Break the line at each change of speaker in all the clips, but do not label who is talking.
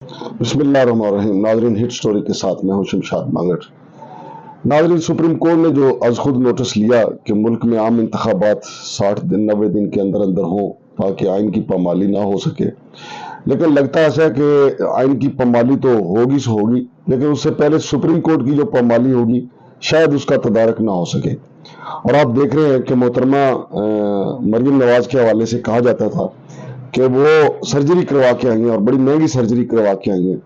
बिस्मिल्लाहिर्रहमानिर्रहीम। नाजरीन, hit story के साथ मैं हूं शमशाद मांगट। नाजरीन, सुप्रीम कोर्ट ने जो आज खुद नोटिस लिया कि मुल्क में आम इंतखाबात 60 दिन 90 दिन के अंदर अंदर हों ताकि आइन की पामाली ना हो सके, लेकिन लगता ऐसा है कि आइन की पामाली तो होगी सो होगी, लेकिन उससे पहले सुप्रीम कोर्ट की जो पामाली होगी शायद उसका तदारक ना हो सके। और आप देख रहे हैं कि मोहतरमा मरियम नवाज के हवाले से कहा जाता था कि वो सर्जरी करवा के आई हैं और बड़ी महंगी सर्जरी करवा के आई हैं,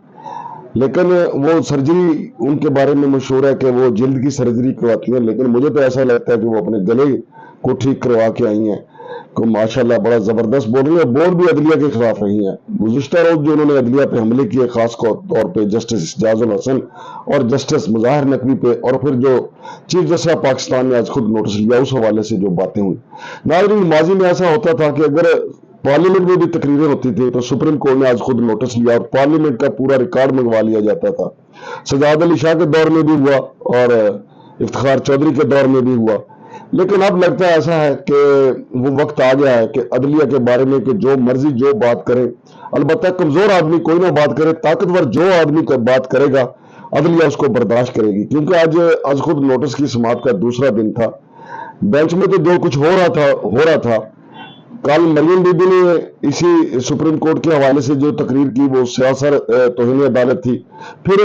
लेकिन वो सर्जरी उनके बारे में मशहूर है कि वो जल्द की सर्जरी करवाती हैं, लेकिन मुझे तो ऐसा लगता है कि वो अपने गले को ठीक करवा के आई हैं। को माशाल्लाह बड़ा जबरदस्त बोल रही है, बोल भी अदलिया के खिलाफ रही है। गुज़िश्ता रोज जो उन्होंने अदलिया पे हमले किए, खास तौर पे जस्टिस इजाजुल हसन और जस्टिस मुज़ाहिर नकवी पे, और फिर जो चीफ जस्टिस पाकिस्तान ने आज खुद नोटिस लिया, उस हवाले से जो बातें हुई। नाज़रीन, माजी में ऐसा होता था कि अगर पार्लियामेंट में भी तकरीरें होती थी तो सुप्रीम कोर्ट ने आज खुद नोटिस लिया और पार्लियामेंट का पूरा रिकॉर्ड मंगवा लिया जाता था। सजाद अली शाह के दौर में भी हुआ और इफ्तिखार चौधरी के दौर में भी हुआ, लेकिन अब लगता है ऐसा है कि वो वक्त आ गया है कि अदलिया के बारे में कि जो मर्जी जो बात करें, अलबत्ता कमजोर आदमी कोई ना बात करे, ताकतवर जो आदमी बात करेगा अदलिया उसको बर्दाश्त करेगी। क्योंकि आज खुद नोटिस की समाअत का दूसरा दिन था। बेंच में तो जो कुछ हो रहा था। कल मरियम बीबी ने इसी सुप्रीम कोर्ट के हवाले से जो तकरीर की वो सियासर तौहीन अदालत थी। फिर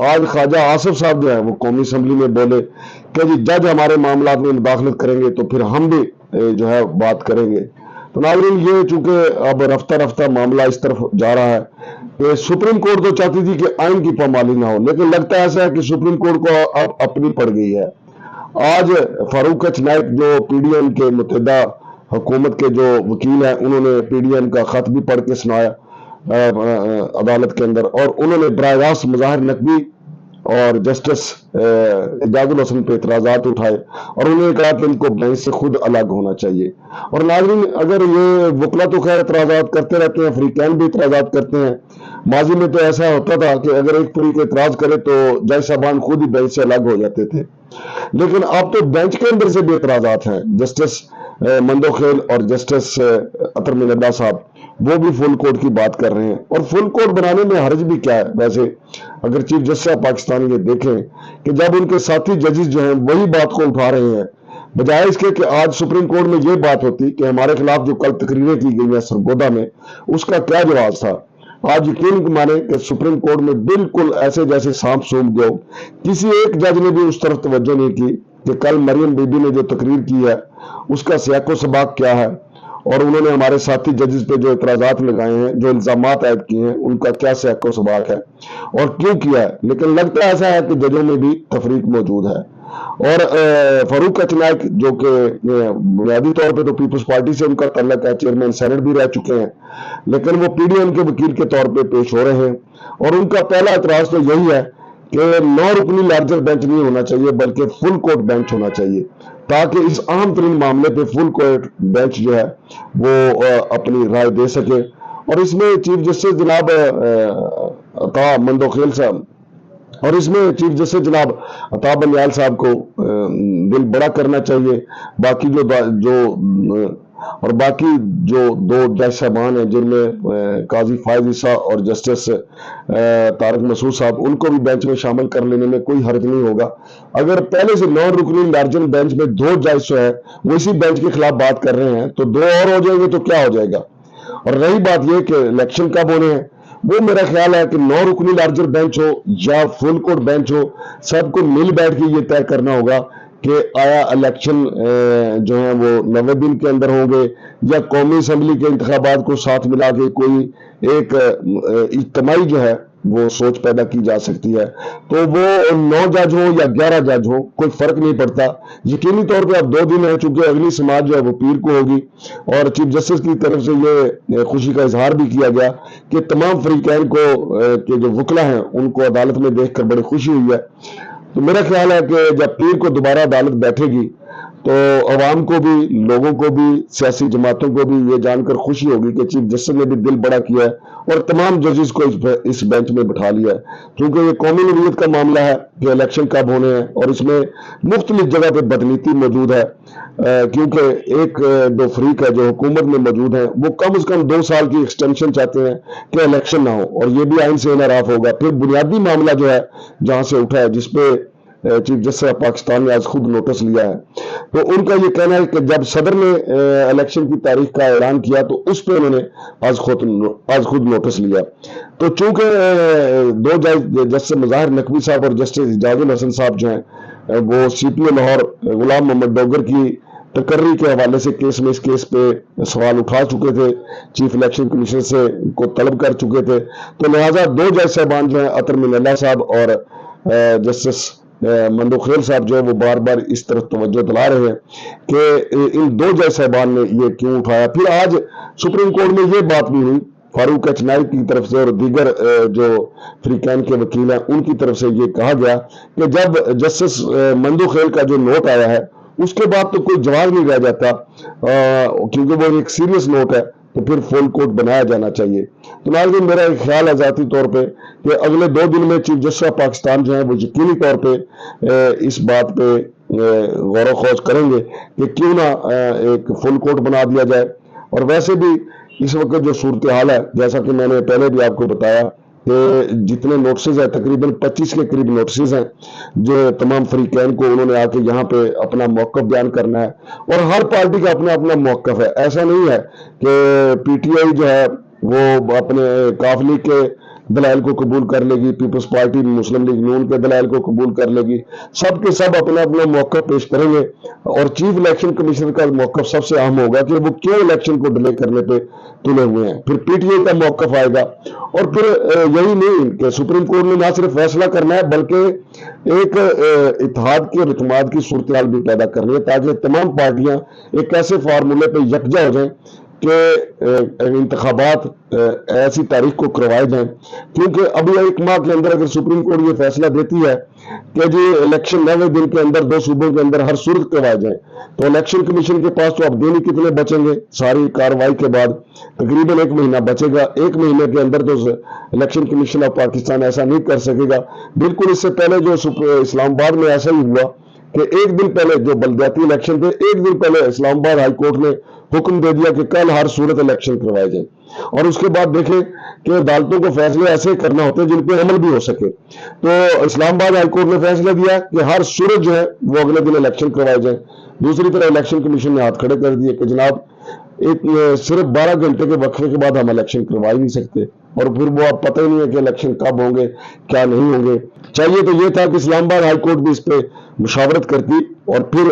आज ख्वाजा आसिफ साहब जो है वो कौमी असम्बली में बोले कि जी जज हमारे मामलात में मुदाखलत करेंगे तो फिर हम भी जो है बात करेंगे। तो नाज़रीन, ये चूंकि अब रफ्ता रफ्ता मामला इस तरफ जा रहा है कि सुप्रीम कोर्ट तो चाहती थी कि आइन की पामाली ना हो, लेकिन लगता ऐसा है कि सुप्रीम कोर्ट को अब अपनी पड़ गई है। आज फारूक एच नाइक जो पीडीएम के मुतहदा हुकूमत के जो वकील हैं, उन्होंने पीडीएम का खत भी पढ़ के सुनाया अदालत के अंदर, और उन्होंने बराह रास्त मुज़ाहिर नकवी और जस्टिस इजाजुल हसन पे एतराजात उठाए और उन्होंने कहा कि इनको बेंच से खुद अलग होना चाहिए। और नाज़रीन, अगर ये वकला तो खैर एतराजात करते रहते हैं, फरीकैन भी एतराजात करते हैं। माजी में तो ऐसा होता था कि अगर एक फरीक एतराज करे तो जज साहबान खुद ही बेंच से अलग हो जाते थे, लेकिन अब तो बेंच के अंदर से भी एतराजात हैं। जस्टिस मंदोखेल और जस्टिस अतर मिनल्ला साहब वो भी फुल कोर्ट की बात कर रहे हैं, और फुल कोर्ट बनाने में हर्ज भी क्या है। वैसे अगर चीफ जस्टिस पाकिस्तान ये देखें कि जब उनके साथी जजेस जो हैं वही बात को उठा रहे हैं, बजाय इसके कि आज सुप्रीम कोर्ट में ये बात होती कि हमारे खिलाफ जो कल तकरीरें की गई हैं सरगोदा में, उसका क्या जवाब था। आज यकीन माने कि सुप्रीम कोर्ट में बिल्कुल ऐसे जैसे सांप सूंघ गए। किसी एक जज ने भी उस तरफ तवज्जो नहीं की कि कल मरियम बीबी ने जो तकरीर की है उसका सियाको सबाक क्या है, और उन्होंने हमारे साथी जजेस पे जो इतराजात लगाए हैं, जो इल्जामात आयद किए हैं, उनका क्या सियाको सबाक है और क्यों किया है। लेकिन लगता ऐसा है कि जजों में भी तफरीक मौजूद है। और फारूक एच नाइक जो कि बुनियादी तौर पे तो पीपल्स पार्टी से उनका तल्लक है, चेयरमैन सेनेट भी रह चुके हैं, लेकिन वो पीडीएम के वकील के तौर पे पेश हो रहे हैं, और उनका पहला एतराज तो यही है कि 9 रुकनी लार्जर बेंच नहीं होना चाहिए बल्कि फुल कोर्ट बेंच होना चाहिए, ताकि इस अहम तरीन मामले पे फुल कोर्ट बेंच जो है वो अपनी राय दे सके। और इसमें चीफ जस्टिस जनाब अता मंदोखेल साहब और इसमें चीफ जस्टिस जनाब अता बंदयाल साहब को दिल बड़ा करना चाहिए। बाकी बाकी जो दो जज साहबान हैं, जिनमें काजी फायज ईसा और जस्टिस तारक मसूद साहब, उनको भी बेंच में शामिल कर लेने में कोई हर्ज नहीं होगा। अगर पहले से 9 रुकनी लार्जन बेंच में 2 जज है वो इसी बेंच के खिलाफ बात कर रहे हैं तो 2 और हो जाएंगे तो क्या हो जाएगा। और रही बात यह कि इलेक्शन कब होने हैं, वो मेरा ख्याल है कि 9 रुकनी लार्जर बेंच हो या फुल कोर्ट बेंच हो, सबको मिल बैठ के ये तय करना होगा कि आया इलेक्शन जो है वो 90 दिन के अंदर होंगे या कौमी असम्बली के इंतखाबात को साथ मिला के कोई एक इज्तिमाई जो है वो सोच पैदा की जा सकती है। तो वो 9 जज हो या 11 जज हो, कोई फर्क नहीं पड़ता। यकीनी तौर पे अब 2 दिन है, चूंकि अगली समाज जो है वो पीर को होगी, और चीफ जस्टिस की तरफ से ये खुशी का इजहार भी किया गया कि तमाम फरीकैन को के जो वकला हैं उनको अदालत में देखकर बड़ी खुशी हुई है। तो मेरा ख्याल है कि जब पीर को दोबारा अदालत बैठेगी تو عوام کو بھی, لوگوں کو بھی, سیاسی جماعتوں کو بھی یہ جان کر خوشی ہوگی کہ چیف جسٹس نے بھی دل بڑا کیا ہے اور تمام ججز کو اس بینچ میں بٹھا لیا ہے, کیونکہ یہ قومی نوعیت کا معاملہ ہے کہ الیکشن کب ہونے ہیں, اور اس میں مختلف جگہ پہ بدنیتی موجود ہے, کیونکہ ایک دو فریق ہے جو حکومت میں موجود ہیں, وہ کم از کم 2 سال کی ایکسٹینشن چاہتے ہیں کہ الیکشن نہ ہو, اور یہ بھی آئین سے انحراف ہوگا. پھر بنیادی معاملہ جو ہے جہاں سے اٹھا ہے, جس پہ چیف جسٹس آف پاکستان نے آج خود نوٹس لیا ہے, تو ان کا یہ کہنا ہے کہ جب صدر نے الیکشن کی تاریخ کا اعلان کیا تو اس پہ انہوں نے آج خود نوٹس لیا. تو چونکہ 2 جسٹس مظاہر نقوی صاحب اور جسٹس اعجاز الحسن صاحب جو ہیں وہ سی پی او لاہور غلام محمد ڈوگر کی تقرری کے حوالے سے اس کیس پہ سوال اٹھا چکے تھے, چیف الیکشن کمیشن سے کو طلب کر چکے تھے, تو لہٰذا 2 جج صاحبان جو ہیں اطہر من اللہ صاحب اور جسٹس مندوق خیل صاحب جو ہے وہ بار بار اس طرف توجہ دلا رہے ہیں کہ ان 2 جج صاحبان نے یہ کیوں اٹھایا. پھر آج سپریم کورٹ میں یہ بات بھی ہوئی, فاروق ایچ نائک کی طرف سے اور دیگر جو فریقین کے وکیل ہیں ان کی طرف سے یہ کہا گیا کہ جب جسٹس مندوق خیل کا جو نوٹ آیا ہے اس کے بعد تو کوئی جواب نہیں رہ جاتا, کیونکہ وہ ایک سیریس نوٹ ہے, تو پھر فل کوٹ بنایا جانا چاہیے. تو ناظرین میرا ایک خیال ہے ذاتی طور پہ کہ اگلے 2 دن میں چیف جسٹس آف پاکستان جو ہیں وہ یقینی طور پہ اس بات پہ غور و خوض کریں گے کہ کیوں نہ ایک فل کوٹ بنا دیا جائے. اور ویسے بھی اس وقت جو صورتحال ہے, جیسا کہ میں نے پہلے بھی آپ کو بتایا کہ جتنے نوٹسز ہیں تقریباً 25 کے قریب نوٹسز ہیں جو تمام فریقین کو انہوں نے آ کے یہاں پہ اپنا موقف بیان کرنا ہے, اور ہر پارٹی کا اپنا اپنا موقف ہے. ایسا نہیں ہے کہ پی ٹی آئی جو ہے وہ اپنے کاف لیگ کے دلائل کو قبول کر لے گی, پیپلز پارٹی مسلم لیگ نون کے دلائل کو قبول کر لے گی, سب کے سب اپنا اپنا موقف پیش کریں گے. اور چیف الیکشن کمیشنر کا موقف سب سے اہم ہوگا کہ وہ کیوں الیکشن کو ڈیلے کرنے پہ تلے ہوئے ہیں. پھر پی ٹی آئی کا موقف آئے گا, اور پھر یہی نہیں کہ سپریم کورٹ نے نہ صرف فیصلہ کرنا ہے بلکہ ایک اتحاد کی اور اعتماد کی صورتحال بھی پیدا کرنی ہے, تاکہ تمام پارٹیاں ایک ایسے فارمولے پہ یکجا ہو جائیں کہ انتخابات ایسی تاریخ کو کروائے جائیں. کیونکہ ابھی 1 ماہ کے اندر اگر سپریم کورٹ یہ فیصلہ دیتی ہے کہ جی الیکشن 90 دن کے اندر 2 صوبوں کے اندر ہر صورت کروائے جائیں, تو الیکشن کمیشن کے پاس تو اب دن ہی کتنے بچیں گے ساری کاروائی کے بعد, تقریباً 1 مہینہ بچے گا. 1 مہینے کے اندر تو الیکشن کمیشن آف پاکستان ایسا نہیں کر سکے گا. بالکل اس سے پہلے جو اسلام آباد میں ایسا ہی ہوا کہ 1 دن پہلے جو بلدیاتی الیکشن تھے, 1 دن پہلے اسلام آباد ہائی کورٹ نے حکم دے دیا کہ کل ہر صورت الیکشن کروائے جائیں, اور اس کے بعد دیکھیں کہ عدالتوں کو فیصلے ایسے کرنا ہوتے ہیں جن پہ عمل بھی ہو سکے. تو اسلام آباد ہائی کورٹ نے فیصلہ دیا کہ ہر صورت جو ہے وہ اگلے دن الیکشن کروائے جائیں. دوسری طرف الیکشن کمیشن نے ہاتھ کھڑے کر دیے کہ جناب صرف 12 گھنٹے کے وقفے کے بعد ہم الیکشن کروا ہی نہیں سکتے, اور پھر وہ اب پتہ ہی نہیں ہے کہ الیکشن کب ہوں گے کیا نہیں ہوں گے. چاہیے تو یہ تھا کہ اسلام آباد ہائی کورٹ بھی اس پہ مشاورت کرتی اور پھر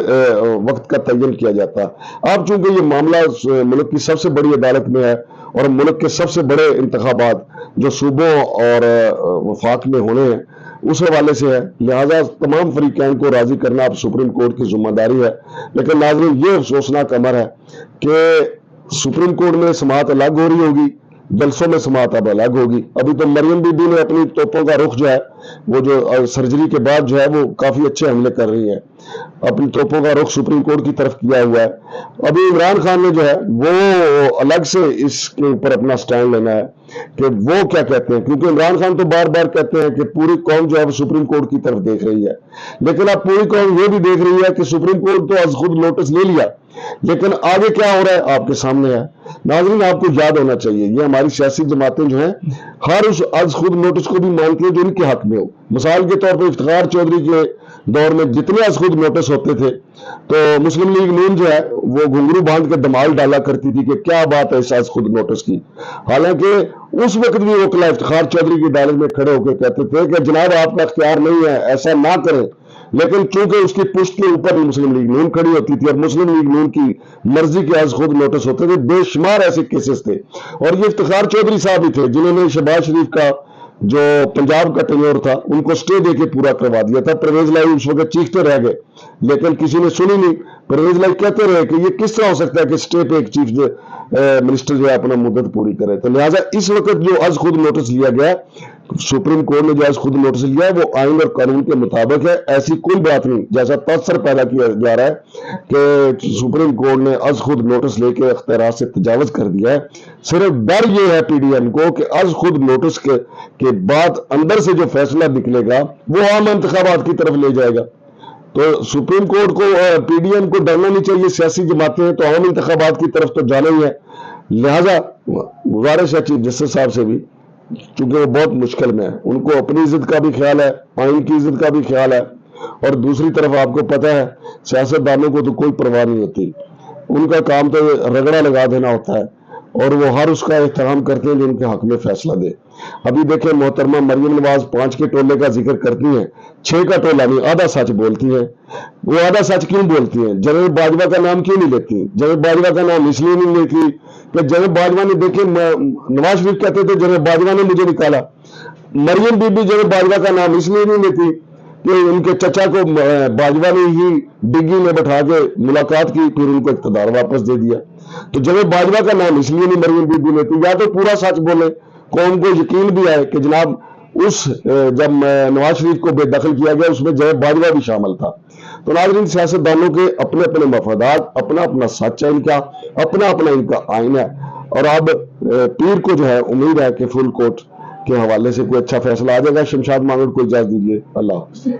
وقت کا تعین کیا جاتا. اب چونکہ یہ معاملہ ملک کی سب سے بڑی عدالت میں ہے اور ملک کے سب سے بڑے انتخابات جو صوبوں اور وفاق میں ہونے ہیں اس حوالے سے ہے, لہذا تمام فریقین کو راضی کرنا اب سپریم کورٹ کی ذمہ داری ہے. لیکن ناظرین یہ افسوسناک امر ہے کہ سپریم کورٹ میں سماعت الگ ہو رہی ہوگی, جلسوں میں سماعت اب الگ ہوگی. ابھی تو مریم بی بی نے اپنی توپوں کا رخ جو ہے وہ جو سرجری کے بعد جو ہے وہ کافی اچھے حملے کر رہی ہیں, اپنی توپوں کا رخ سپریم کورٹ کی طرف کیا ہوا ہے. ابھی عمران خان نے جو ہے وہ الگ سے اس کے اوپر اپنا سٹینڈ لینا ہے کہ وہ کیا کہتے ہیں, کیونکہ عمران خان تو بار بار کہتے ہیں کہ پوری قوم جو ہے وہ سپریم کورٹ کی طرف دیکھ رہی ہے, لیکن اب پوری قوم یہ بھی دیکھ رہی ہے کہ سپریم کورٹ تو از خود نوٹس لے لیا, لیکن آگے کیا ہو رہا ہے آپ کے سامنے ہے. ناظرین آپ کو یاد ہونا چاہیے یہ ہماری سیاسی جماعتیں جو ہیں ہر اس از خود نوٹس کو بھی مانتی ہیں جو ان کے حق میں ہو. مثال کے طور پر افتخار چودھری کے دور میں جتنے از خود نوٹس ہوتے تھے تو مسلم لیگ نون جو ہے وہ گھنگرو باندھ کے دمال ڈالا کرتی تھی کہ کیا بات ہے اس از خود نوٹس کی. حالانکہ اس وقت بھی وکلا افتخار چودھری کی عدالت میں کھڑے ہو کے کہتے تھے کہ جناب آپ کا اختیار نہیں ہے, ایسا نہ کریں, لیکن چونکہ اس کی پشت کے اوپر مسلم لیگ نون کھڑی ہوتی تھی اور مسلم لیگ نون کی مرضی کے از خود نوٹس ہوتے تھے, بے شمار ایسے کیسز تھے. اور یہ افتخار چودھری صاحب ہی تھے جنہوں نے شہباز شریف کا جو پنجاب کا ٹینیور تھا ان کو سٹے دے کے پورا کروا دیا تھا. پرویز لائی اس وقت چیختے رہ گئے لیکن کسی نے سنی نہیں. پرویز لائی کہتے رہے کہ یہ کس طرح ہو سکتا ہے کہ سٹے پہ ایک چیف منسٹر جو ہے اپنا مدت پوری کرے. تو لہٰذا اس وقت جو از خود نوٹس لیا گیا सुप्रीम कोर्ट ने जो आज खुद नोटिस लिया है वो आइन और कानून के मुताबिक है। ऐसी कोई बात नहीं जैसा तस्सर पैदा किया जा रहा है कि सुप्रीम कोर्ट ने आज खुद नोटिस लेके अख्तियार से तजावज कर दिया है। सिर्फ डर ये है पीडीएम को कि आज खुद नोटिस के बाद अंदर से जो फैसला निकलेगा वो आम इंतखाबात की तरफ ले जाएगा। तो सुप्रीम कोर्ट को पीडीएम को डरना नहीं चाहिए, सियासी जमातें हैं तो आम इंतखाबात की तरफ तो जाना ही है। लिहाजा गुजारिश है चीफ जस्टिस साहब से भी, चूंकि वो बहुत मुश्किल में है, उनको अपनी इज्जत का भी ख्याल है, आइन की इज्जत का भी ख्याल है, और दूसरी तरफ आपको पता है सियासतदानों को तो कोई परवाह नहीं होती, उनका काम तो रगड़ा लगा देना होता है और वो हर उसका एहतराम करते हैं जो उनके हक में फैसला दे। अभी देखें मोहतरमा मरियम नवाज 5 के टोले का जिक्र करती हैं, 6 का टोला नहीं, आधा सच बोलती हैं। वो आधा सच क्यों बोलती हैं? जनरल बाजवा का नाम क्यों नहीं लेती? जनरल बाजवा का नाम इसलिए नहीं लेती कि जनरल बाजवा ने, देखे नवाज शरीफ कहते थे जनरल बाजवा ने मुझे निकाला, मरियम बीबी जनरल बाजवा का नाम इसलिए नहीं लेती कि उनके चचा को बाजवा ने ही डिग्गी में बैठा के मुलाकात की, फिर उनको इख्तियार वापस दे दिया। तो जनरल बाजवा का नाम इसलिए नहीं मरियम बीबी लेती, या तो पूरा सच बोले, कौम को यकीन भी आए कि जनाब उस जब नवाज शरीफ को बेदखल किया गया उसमें जनरल बाजवा भी शामिल था। तो नाज़रीन, सियासतदानों के अपने अपने मफादात, अपना अपना सच है इनका, अपना अपना इनका आइन है। और अब पीर को जो है उम्मीद है कि फुल कोर्ट के हवाले से कोई अच्छा फैसला आ जाएगा। शमशाद मांगड़ को इजाजत दीजिए। अल्लाह हाफ़िज़।